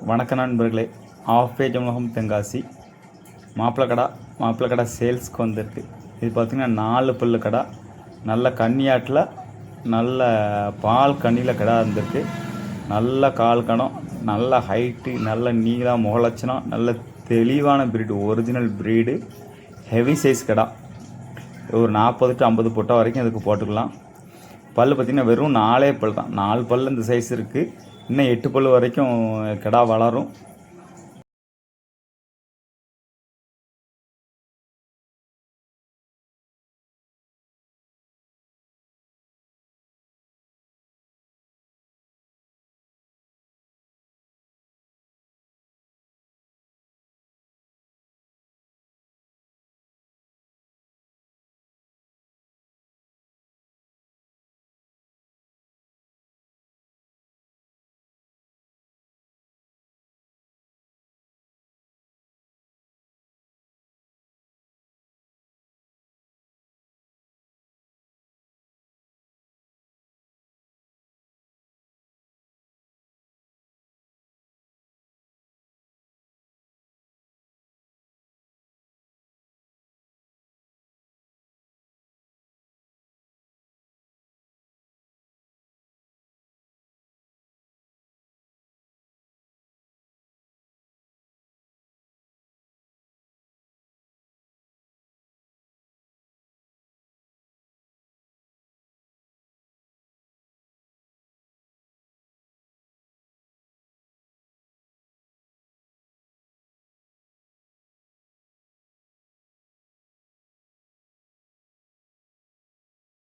வணக்க நண்பர்களே, of page உலகம் தென்காசி மாப்பிள்ளை கடை சேல்ஸ்க்கு வந்திருக்கு. இது பார்த்திங்கன்னா 4 பல்லு கடை, நல்ல கன்னியாட்டில் நல்ல பால் கண்ணியில் கடை இருந்திருக்கு. நல்ல கால் கணம், நல்ல ஹைட்டு, நல்ல நீளம், முகலட்சணம், நல்ல தெளிவான breed, original breed, heavy size கடை. ஒரு 40 to 50 பொட்டை வரைக்கும் இதுக்கு போட்டுக்கலாம். பல் பார்த்திங்கன்னா வெறும் 4 பல் தான். 4 பல் இந்த சைஸ் இருக்குது. இன்னும் 8 பல் வரைக்கும் கிடா வளரும்.